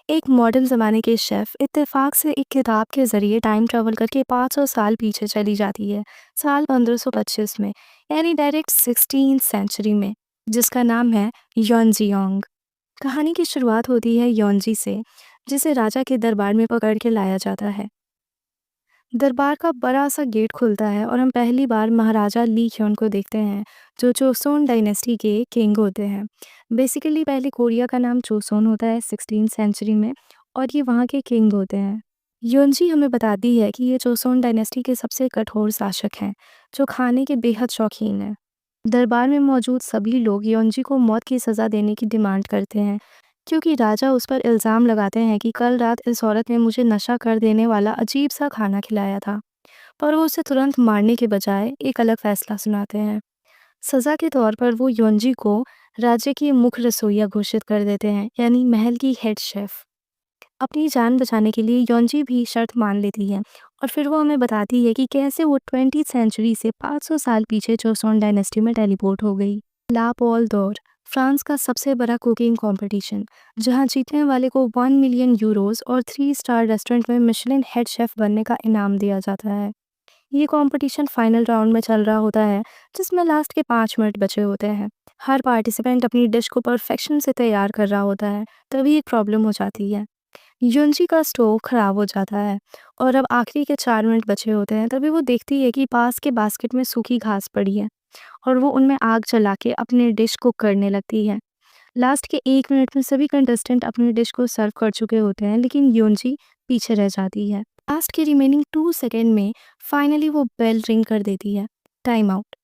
एक मॉडर्न ज़माने के शेफ़ इत्तेफ़ाक से एक किताब के ज़रिए टाइम ट्रैवल करके 500 साल पीछे चली जाती है, साल 1525 में, यानी डायरेक्ट 16th सेंचुरी में, जिसका नाम है योंजियोंग। कहानी की शुरुआत होती है योंजी से, जिसे राजा के दरबार में पकड़ के लाया जाता है। दरबार का बड़ा-सा गेट खुलता है और हम पहली बार महाराजा ली क्योन को देखते हैं, जो जोसोन डायनेस्टी के किंग होते हैं। बेसिकली पहले कोरिया का नाम जोसोन होता है 16th सेंचुरी में और ये वहाँ के किंग होते हैं। योंजी हमें बताती है कि ये जोसोन डायनेस्टी के सबसे कठोर शासक हैं, जो खाने के बेहद शौकीन हैं। दरबार में मौजूद सभी लोग योंजी को मौत की सज़ा देने की डिमांड करते हैं, क्योंकि राजा उस पर इल्ज़ाम लगाते हैं कि कल रात इस औरत ने मुझे नशा कर देने वाला अजीब सा खाना खिलाया था, पर वो उसे तुरंत मारने के बजाय एक अलग फैसला सुनाते हैं। सज़ा के तौर पर वो योंजी को राज्य की मुख्य रसोइया घोषित कर देते हैं, यानी महल की हेड शेफ़। अपनी जान बचाने के लिए योंजी भी शर्त मान लेती है और फिर वो हमें बताती है कि कैसे वो 20th सेंचुरी से 500 साल पीछे जोसोन डायनेस्टी में टेलीपोर्ट हो गई। ला पॉल दौर फ्रांस का सबसे बड़ा कुकिंग कंपटीशन, जहां जीतने वाले को 1 मिलियन यूरोस और 3 स्टार रेस्टोरेंट में मिशेलिन हेड शेफ बनने का इनाम दिया जाता है। ये कंपटीशन फाइनल राउंड में चल रहा होता है, जिसमें लास्ट के 5 मिनट बचे होते हैं। हर पार्टिसिपेंट अपनी डिश को परफेक्शन से तैयार कर रहा होता है, तभी एक प्रॉब्लम हो जाती है। युंजी का स्टोव खराब हो जाता है और अब आखिरी के 4 मिनट बचे होते हैं, तभी वो देखती है कि पास के बास्केट में सूखी घास पड़ी है और वो उनमें आग जला के अपने डिश कुक करने लगती है। लास्ट के 1 मिनट में सभी कंटेस्टेंट अपनी डिश को सर्व कर चुके होते हैं, लेकिन योंजी पीछे रह जाती है। लास्ट के रिमेनिंग 2 सेकेंड में फाइनली वो बेल रिंग कर देती है, टाइम आउट।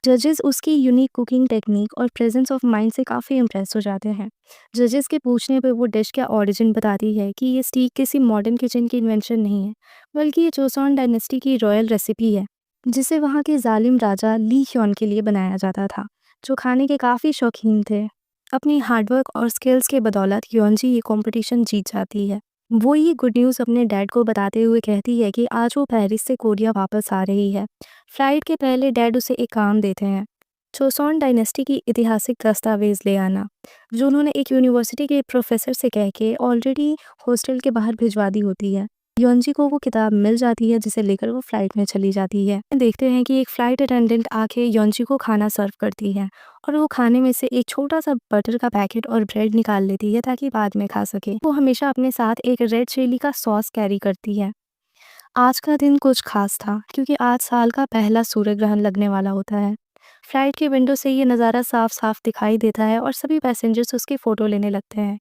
जजेस उसकी यूनिक कुकिंग टेक्निक और प्रेजेंस ऑफ माइंड से काफ़ी इम्प्रेस हो जाते हैं। जजेस के पूछने पे वो डिश का ओरिजिन बताती है कि ये स्टीक किसी मॉडर्न किचन की इन्वेंशन नहीं है, बल्कि ये जोसोन डायनेस्टी की रॉयल रेसिपी है, जिसे वहाँ के जालिम राजा ली ह्योन के लिए बनाया जाता था, जो खाने के काफ़ी शौकीन थे। अपनी हार्डवर्क और स्किल्स के बदौलत योंजी ये कंपटीशन जीत जाती है। वो ये गुड न्यूज़ अपने डैड को बताते हुए कहती है कि आज वो पेरिस से कोरिया वापस आ रही है। फ्लाइट के पहले डैड उसे एक काम देते हैं, जोसोन डायनेस्टी की ऐतिहासिक दस्तावेज ले आना, जो उन्होंने एक यूनिवर्सिटी के प्रोफेसर से कह के ऑलरेडी हॉस्टल के बाहर भिजवा दी होती है। योंजी को वो किताब मिल जाती है, जिसे लेकर वो फ्लाइट में चली जाती है। देखते हैं कि एक फ्लाइट अटेंडेंट आके योंजी को खाना सर्व करती है और वो खाने में से एक छोटा सा बटर का पैकेट और ब्रेड निकाल लेती है ताकि बाद में खा सके। वो हमेशा अपने साथ एक रेड चिली का सॉस कैरी करती है। आज का दिन कुछ खास था, क्योंकि आज साल का पहला सूर्य ग्रहण लगने वाला होता है। फ्लाइट के विंडो से ये नज़ारा साफ साफ दिखाई देता है और सभी पैसेंजर्स उसकी फ़ोटो लेने लगते हैं।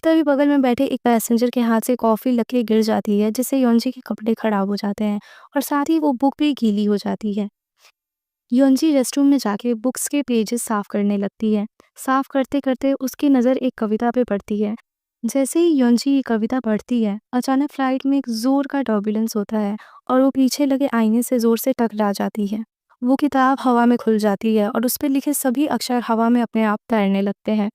तभी बगल में बैठे एक पैसेंजर के हाथ से कॉफ़ी लग के गिर जाती है, जिससे योंजी के कपड़े खराब हो जाते हैं और साथ ही वो बुक भी गीली हो जाती है। योंजी रेस्टरूम में जाके बुक्स के पेजेस साफ करने लगती है। साफ करते करते उसकी नज़र एक कविता पे पड़ती है। जैसे ही योंजी ये कविता पढ़ती है, अचानक फ्लाइट में एक जोर का टर्बुलेंस होता है और वो पीछे लगे आईने से जोर से टकरा जाती है। वो किताब हवा में खुल जाती है और उस पर लिखे सभी अक्षर हवा में अपने आप तैरने लगते हैं।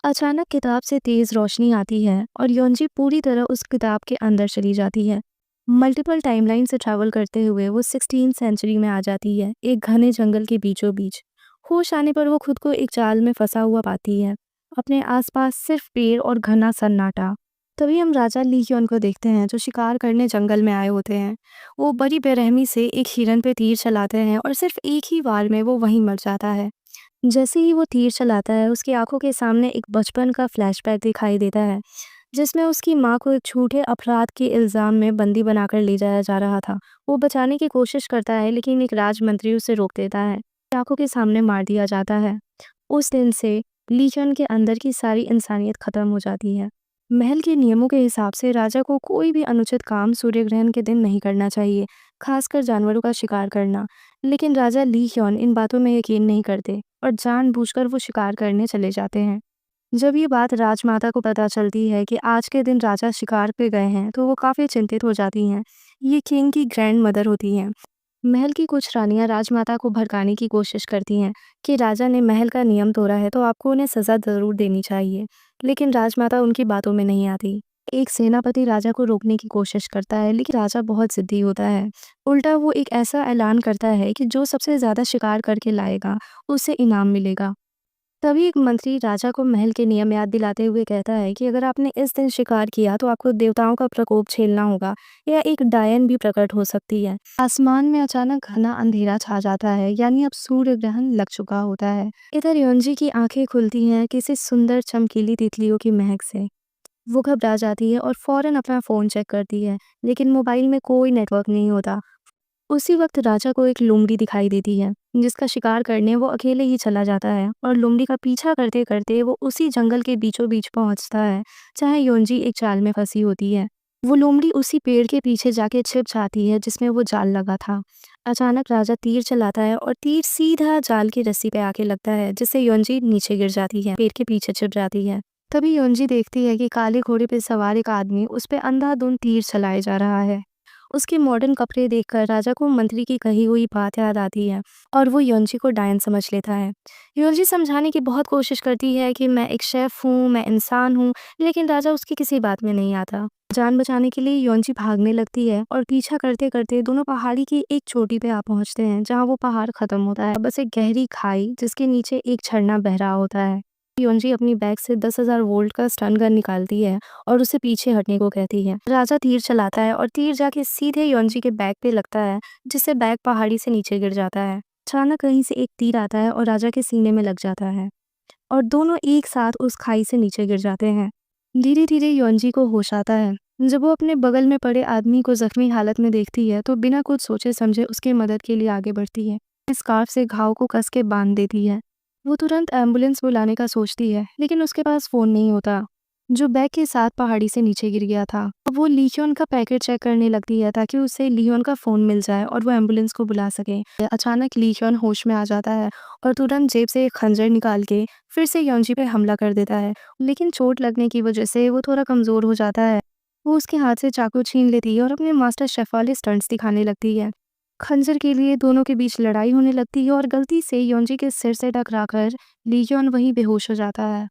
अचानक किताब से तेज रोशनी आती है और योंजी पूरी तरह उस किताब के अंदर चली जाती है। मल्टीपल टाइमलाइन से ट्रैवल करते हुए वो 16th सेंचुरी में आ जाती है, एक घने जंगल के बीचों बीच। होश आने पर वो खुद को एक जाल में फंसा हुआ पाती है। अपने आसपास सिर्फ पेड़ और घना सन्नाटा। तभी हम राजा ली क्योन को देखते हैं, जो शिकार करने जंगल में आए होते हैं। वो बड़ी बेरहमी से एक हिरन पे तीर चलाते हैं और सिर्फ एक ही वार में वो वहीं मर जाता है। जैसे ही वो तीर चलाता है, उसकी आंखों के सामने एक बचपन का फ्लैशबैक दिखाई देता है, जिसमें उसकी माँ को एक झूठे अपराध के इल्ज़ाम में बंदी बनाकर ले जाया जा रहा था। वो बचाने की कोशिश करता है, लेकिन एक राजमंत्री उसे रोक देता है। आंखों के सामने मार दिया जाता है। उस दिन से लीजन के अंदर की सारी इंसानियत खत्म हो जाती है। महल के नियमों के हिसाब से राजा को कोई भी अनुचित काम सूर्य ग्रहण के दिन नहीं करना चाहिए, खासकर जानवरों का शिकार करना। लेकिन राजा ली क्योन इन बातों में यकीन नहीं करते और जानबूझकर वो शिकार करने चले जाते हैं। जब ये बात राजमाता को पता चलती है कि आज के दिन राजा शिकार पे गए हैं, तो वो काफ़ी चिंतित हो जाती हैं। ये किंग की ग्रैंड मदर होती हैं। महल की कुछ रानियां राजमाता को भड़काने की कोशिश करती हैं कि राजा ने महल का नियम तोड़ा है, तो आपको उन्हें सज़ा ज़रूर देनी चाहिए। लेकिन राजमाता उनकी बातों में नहीं आती। एक सेनापति राजा को रोकने की कोशिश करता है, लेकिन राजा बहुत ज़िद्दी होता है। उल्टा वो एक ऐसा ऐलान करता है कि जो सबसे ज़्यादा शिकार करके लाएगा, उसे इनाम मिलेगा। तभी एक मंत्री राजा को महल के नियम याद दिलाते हुए कहता है कि अगर आपने इस दिन शिकार किया तो आपको देवताओं का प्रकोप झेलना होगा या एक डायन भी प्रकट हो सकती है। आसमान में अचानक घना अंधेरा छा जाता है, यानी अब सूर्य ग्रहण लग चुका होता है। इधर योंजी की आंखें खुलती हैं किसी सुंदर चमकीली तितलियों की महक से। वो घबरा जाती है और फौरन अपना फ़ोन चेक करती है, लेकिन मोबाइल में कोई नेटवर्क नहीं होता। उसी वक्त राजा को एक लोमड़ी दिखाई देती है, जिसका शिकार करने वो अकेले ही चला जाता है और लोमड़ी का पीछा करते करते वो उसी जंगल के बीचों बीच पहुंचता है जहाँ योंजी एक जाल में फंसी होती है। वो लोमड़ी उसी पेड़ के पीछे जाके छिप जाती है जिसमें वो जाल लगा था। अचानक राजा तीर चलाता है और तीर सीधा जाल की रस्सी पे आके लगता है, जिससे योंजी नीचे गिर जाती है, पेड़ के पीछे छिप जाती है। तभी योंजी देखती है कि काले घोड़े पे सवार एक आदमी उस पे अंधाधुंध तीर चलाए जा रहा है। उसके मॉडर्न कपड़े देखकर राजा को मंत्री की कही हुई बात याद आती है और वो योंजी को डायन समझ लेता है। योंजी समझाने की बहुत कोशिश करती है कि मैं एक शेफ हूँ, मैं इंसान हूँ, लेकिन राजा उसकी किसी बात में नहीं आता। जान बचाने के लिए योंजी भागने लगती है और पीछा करते करते दोनों पहाड़ी की एक चोटी पे आ पहुंचते हैं, जहाँ वो पहाड़ खत्म होता है, बस एक गहरी खाई जिसके नीचे एक झरना बह रहा होता है। योंजी अपनी बैग से 10,000 वोल्ट का स्टन गन निकालती है और उसे पीछे हटने को कहती है। राजा तीर चलाता है और तीर जाके सीधे योंजी के बैग पे लगता है, जिससे बैग पहाड़ी से नीचे गिर जाता है। अचानक कहीं से एक तीर आता है और राजा के सीने में लग जाता है और दोनों एक साथ उस खाई से नीचे गिर जाते हैं। धीरे धीरे योंजी को होश आता है। जब वो अपने बगल में पड़े आदमी को जख्मी हालत में देखती है तो बिना कुछ सोचे समझे उसकी मदद के लिए आगे बढ़ती है। स्कार्फ से घाव को कस के बांध देती है। वो तुरंत एम्बुलेंस बुलाने का सोचती है, लेकिन उसके पास फोन नहीं होता, जो बैग के साथ पहाड़ी से नीचे गिर गया था। अब वो लियोन का पैकेट चेक करने लगती है ताकि उसे लियोन का फोन मिल जाए और वो एम्बुलेंस को बुला सके। अचानक लियोन होश में आ जाता है और तुरंत जेब से एक खंजर निकाल के फिर से योंजी पे हमला कर देता है, लेकिन चोट लगने की वजह से वो थोड़ा कमजोर हो जाता है। वो उसके हाथ से चाकू छीन लेती है और अपने मास्टर शेफ वाले स्टंट्स दिखाने लगती है। खंजर के लिए दोनों के बीच लड़ाई होने लगती है और गलती से योंजी के सिर से टकराकर लियोन वहीं बेहोश हो जाता है।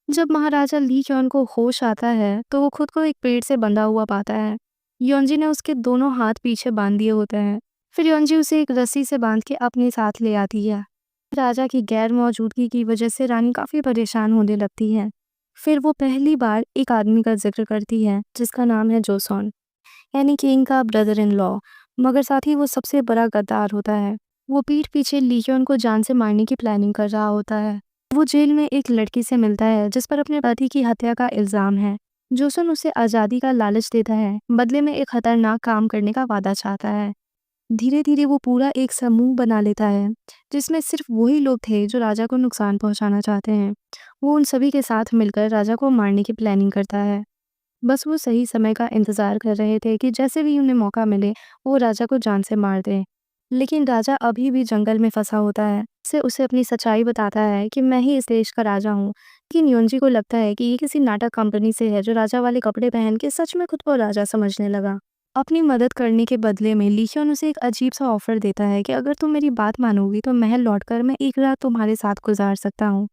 जब महाराजा लियोन को होश आता है तो वो खुद को एक पेड़ से बंधा हुआ पाता है। योंजी ने उसके दोनों हाथ पीछे बांध दिए होते हैं। फिर योंजी उसे एक रस्सी से बांध के अपने साथ ले आती है। राजा की गैर मौजूदगी की वजह से रानी काफी परेशान होने लगती है। फिर वो पहली बार एक आदमी का जिक्र करती है जिसका नाम है जोसोन, यानी किंग का ब्रदर इन लॉ, मगर साथ ही वो सबसे बड़ा गद्दार होता है। वो पीठ पीछे लियोन को जान से मारने की प्लानिंग कर रहा होता है। वो जेल में एक लड़की से मिलता है जिस पर अपने पति की हत्या का इल्जाम है। जोसन उसे आज़ादी का लालच देता है, बदले में एक खतरनाक काम करने का वादा चाहता है। धीरे धीरे वो पूरा एक समूह बना लेता है जिसमें सिर्फ वही लोग थे जो राजा को नुकसान पहुंचाना चाहते हैं। वो उन सभी के साथ मिलकर राजा को मारने की प्लानिंग करता है। बस वो सही समय का इंतजार कर रहे थे कि जैसे भी उन्हें मौका मिले वो राजा को जान से मार दें। लेकिन राजा अभी भी जंगल में फंसा होता है। से उसे अपनी सच्चाई बताता है कि मैं ही इस देश का राजा हूँ। लेकिन योंजी को लगता है कि ये किसी नाटक कंपनी से है जो राजा वाले कपड़े पहन के सच में खुद को राजा समझने लगा। अपनी मदद करने के बदले में लियोन उसे एक अजीब सा ऑफर देता है कि अगर तुम मेरी बात मानोगी तो महल लौटकर मैं एक रात तुम्हारे साथ गुजार सकता हूँ।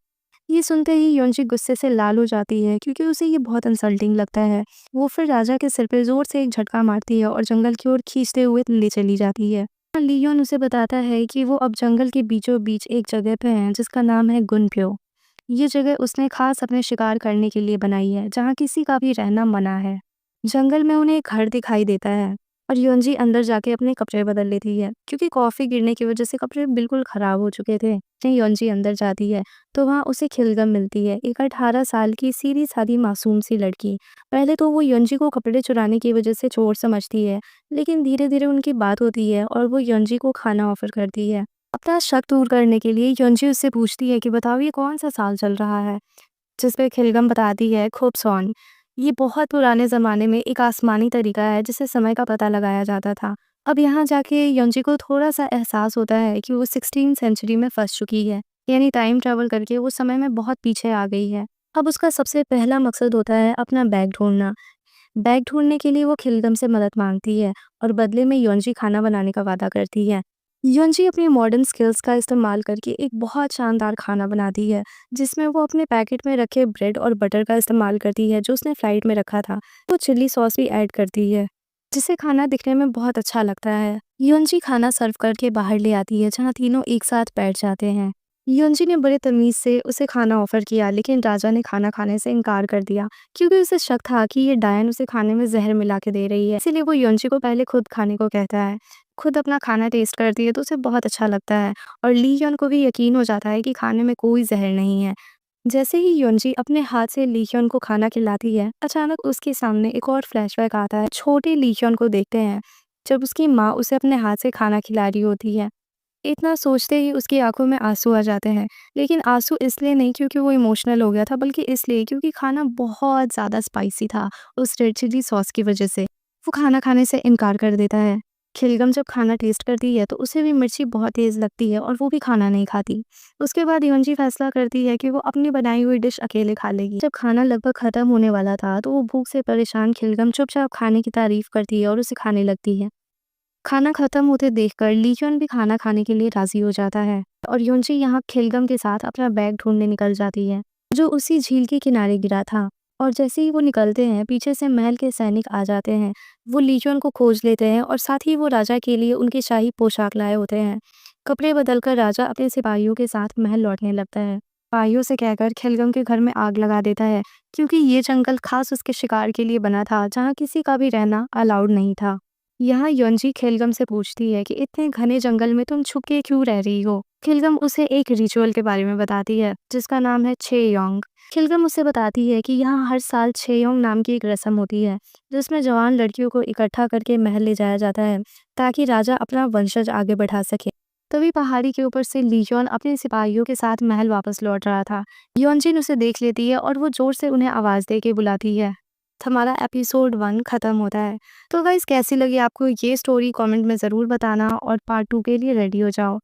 ये सुनते ही योंजी गुस्से से लाल हो जाती है क्योंकि उसे ये बहुत इंसल्टिंग लगता है। वो फिर राजा के सिर पे जोर से एक झटका मारती है और जंगल की ओर खींचते हुए ले चली जाती है। लियोन उसे बताता है कि वो अब जंगल के बीचों बीच एक जगह पे है जिसका नाम है गुनप्यो। ये जगह उसने खास अपने शिकार करने के लिए बनाई है, जहाँ किसी का भी रहना मना है। जंगल में उन्हें एक घर दिखाई देता है और योंजी अंदर जाके अपने कपड़े बदल लेती है क्योंकि कॉफी गिरने की वजह से कपड़े बिल्कुल खराब हो चुके थे। योंजी अंदर जाती है तो वहाँ उसे खिलगम मिलती है, एक 18 साल की सीधी सादी मासूम सी लड़की। पहले तो वो योंजी को कपड़े चुराने की वजह से चोर समझती है, लेकिन धीरे धीरे उनकी बात होती है और वो योंजी को खाना ऑफर करती है। अपना शक दूर करने के लिए योंजी उससे पूछती है कि बताओ ये कौन सा साल चल रहा है, जिस पे खिलगम बताती है खोपसॉन। ये बहुत पुराने ज़माने में एक आसमानी तरीका है जिससे समय का पता लगाया जाता था। अब यहाँ जाके योंजी को थोड़ा-सा एहसास होता है कि वो 16वीं सेंचुरी में फँस चुकी है, यानी टाइम ट्रैवल करके वो समय में बहुत पीछे आ गई है। अब उसका सबसे पहला मकसद होता है अपना बैग ढूँढना। बैग ढूँढने के लिए वो खिलगम से मदद माँगती है और बदले में योंजी खाना बनाने का वादा करती है। योंजी अपनी मॉडर्न स्किल्स का इस्तेमाल करके एक बहुत शानदार खाना बनाती है, जिसमें वो अपने पैकेट में रखे ब्रेड और बटर का इस्तेमाल करती है जो उसने फ्लाइट में रखा था। वो चिली सॉस भी ऐड करती है, जिससे खाना दिखने में बहुत अच्छा लगता है। योंजी खाना सर्व करके बाहर ले आती है जहाँ तीनों एक साथ बैठ जाते हैं। योंजी ने बड़े तमीज़ से उसे खाना ऑफ़र किया, लेकिन राजा ने खाना खाने से इनकार कर दिया, क्योंकि उसे शक था कि ये डायन उसे खाने में ज़हर मिला के दे रही है। इसीलिए वो योंजी को पहले खुद खाने को कहता है। खुद अपना खाना टेस्ट करती है तो उसे बहुत अच्छा लगता है और ली योन को भी यकीन हो जाता है कि खाने में कोई ज़हर नहीं है। जैसे ही योंजी अपने हाथ से ली योन को खाना खिलाती है, अचानक उसके सामने एक और फ्लैशबैक आता है। छोटे ली योन को देखते हैं, जब उसकी माँ उसे अपने हाथ से खाना खिला रही होती है। इतना सोचते ही उसकी आँखों में आँसू आ जाते हैं, लेकिन आँसू इसलिए नहीं क्योंकि वो इमोशनल हो गया था, बल्कि इसलिए क्योंकि खाना बहुत ज़्यादा स्पाइसी था, उस रेड चिली सॉस की वजह से। वो खाना खाने से इनकार कर देता है। खिलगम जब खाना टेस्ट करती है तो उसे भी मिर्ची बहुत तेज़ लगती है और वो भी खाना नहीं खाती। उसके बाद योंजी फैसला करती है कि वो अपनी बनाई हुई डिश अकेले खा लेगी। जब खाना लगभग ख़त्म होने वाला था तो वो भूख से परेशान खिलगम चुपचाप खाने की तारीफ़ करती है और उसे खाने लगती है। खाना खत्म होते देखकर ली जून भी खाना खाने के लिए राजी हो जाता है और योंजी यहाँ खिलगम के साथ अपना बैग ढूंढने निकल जाती है, जो उसी झील के किनारे गिरा था। और जैसे ही वो निकलते हैं, पीछे से महल के सैनिक आ जाते हैं। वो ली जून को खोज लेते हैं और साथ ही वो राजा के लिए उनकी शाही पोशाक लाए होते हैं। कपड़े बदलकर राजा अपने सिपाहियों के साथ महल लौटने लगता है। सिपाहियों से कहकर खिलगम के घर में आग लगा देता है, क्योंकि ये जंगल खास उसके शिकार के लिए बना था, जहाँ किसी का भी रहना अलाउड नहीं था। यहाँ योंजी खिलगम से पूछती है कि इतने घने जंगल में तुम छुप के क्यों रह रही हो। खिलगम उसे एक रिचुअल के बारे में बताती है, जिसका नाम है छेयोंग। खिलगम उसे बताती है कि यहाँ हर साल छेयोंग नाम की एक रस्म होती है, जिसमें जवान लड़कियों को इकट्ठा करके महल ले जाया जाता है, ताकि राजा अपना वंशज आगे बढ़ा सके। तभी पहाड़ी के ऊपर से लीजॉन अपने सिपाहियों के साथ महल वापस लौट रहा था। योंजिन उसे देख लेती है और वो जोर से उन्हें आवाज़ दे के बुलाती है। हमारा एपिसोड 1 खत्म होता है। तो गाइस, कैसी लगी आपको ये स्टोरी कमेंट में ज़रूर बताना और पार्ट 2 के लिए रेडी हो जाओ।